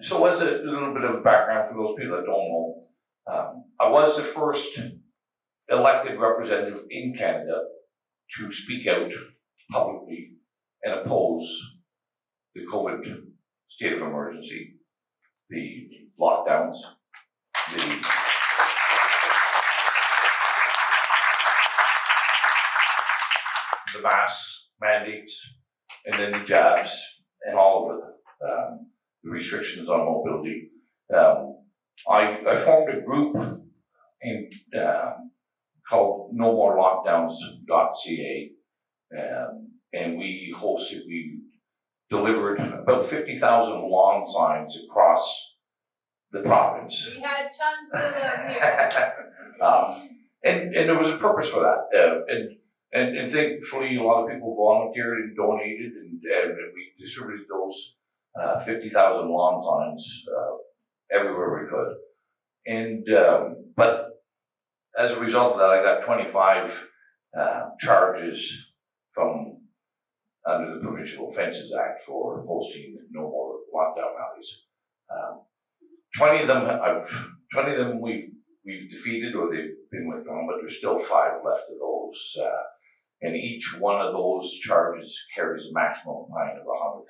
So as a little bit of background for those people that don't know, I was the first elected representative in Canada to speak out publicly and oppose the COVID state of emergency, the lockdowns, the mask mandates, and then the jabs, and all of it, the restrictions on mobility. I formed a group in, called NoMoreLockdowns.ca, and we delivered about 50,000 lawn signs across the province. We had tons of them here. And there was a purpose for that. And thankfully, a lot of people volunteered and donated, and we distributed those 50,000 lawn signs everywhere we could. And but as a result of that, I got 25 charges from under the Provincial Offences Act for hosting no more lockdown rallies. 20 of them we've defeated, or they've been withdrawn, but there's still 5 left of those. And each one of those charges carries a maximum fine of $100,000.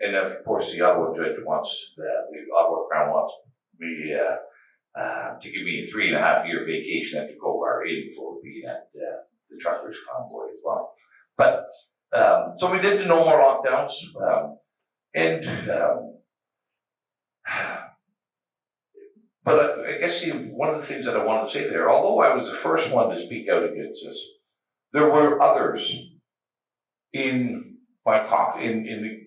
And of course, the Ottawa judge the Ottawa Crown wants me to give me a 3.5-year vacation at the Cobar Inn for being at the truckers' convoy as well. But so we did the no more lockdowns, but I guess one of the things that I wanted to say there, although I was the first one to speak out against this, there were others in the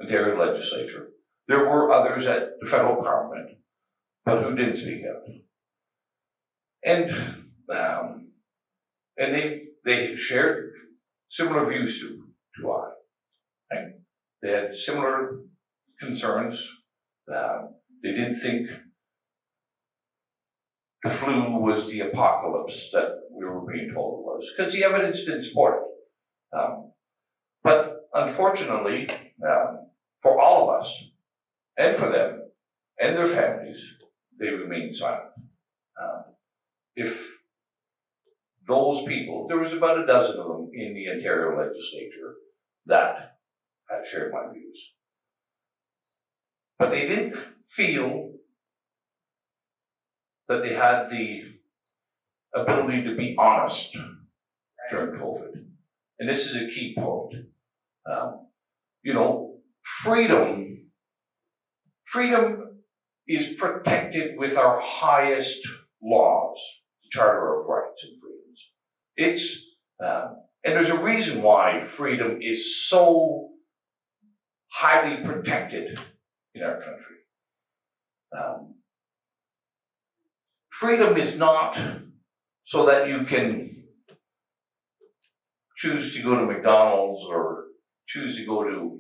Ontario legislature. There were others at the federal parliament, but who didn't speak out. And they shared similar views to I. Right? They had similar concerns. They didn't think the flu was the apocalypse that we were being told it was, because the evidence didn't support it. But unfortunately, for all of us, and for them, and their families, they remained silent. If those people, there was about a dozen of them in the Ontario legislature that had shared my views. But they didn't feel that they had the ability to be honest during COVID. And this is a key point. Freedom is protected with our highest laws, the Charter of Rights and Freedoms. And there's a reason why freedom is so highly protected in our country. Freedom is not so that you can choose to go to McDonald's or choose to go to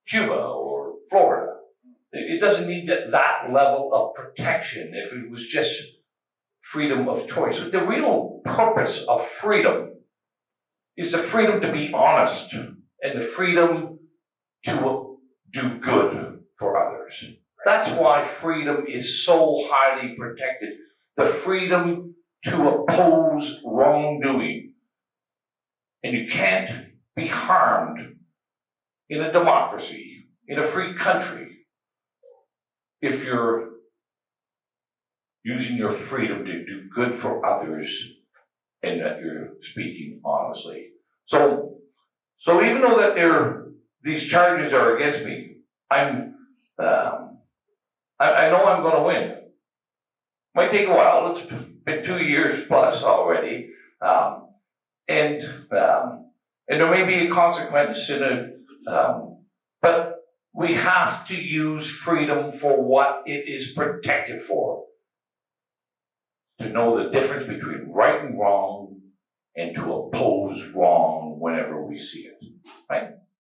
Cuba or Florida. It doesn't need that level of protection if it was just freedom of choice. But the real purpose of freedom is the freedom to be honest and the freedom to do good for others. That's why freedom is so highly protected. The freedom to oppose wrongdoing. And you can't be harmed in a democracy, in a free country, if you're using your freedom to do good for others and that you're speaking honestly. So even though that these charges are against me, I know I'm going to win. Might take a while. It's been 2 years plus already, and there may be a consequence but we have to use freedom for what it is protected for. To know the difference between right and wrong, and to oppose wrong whenever we see it. Right?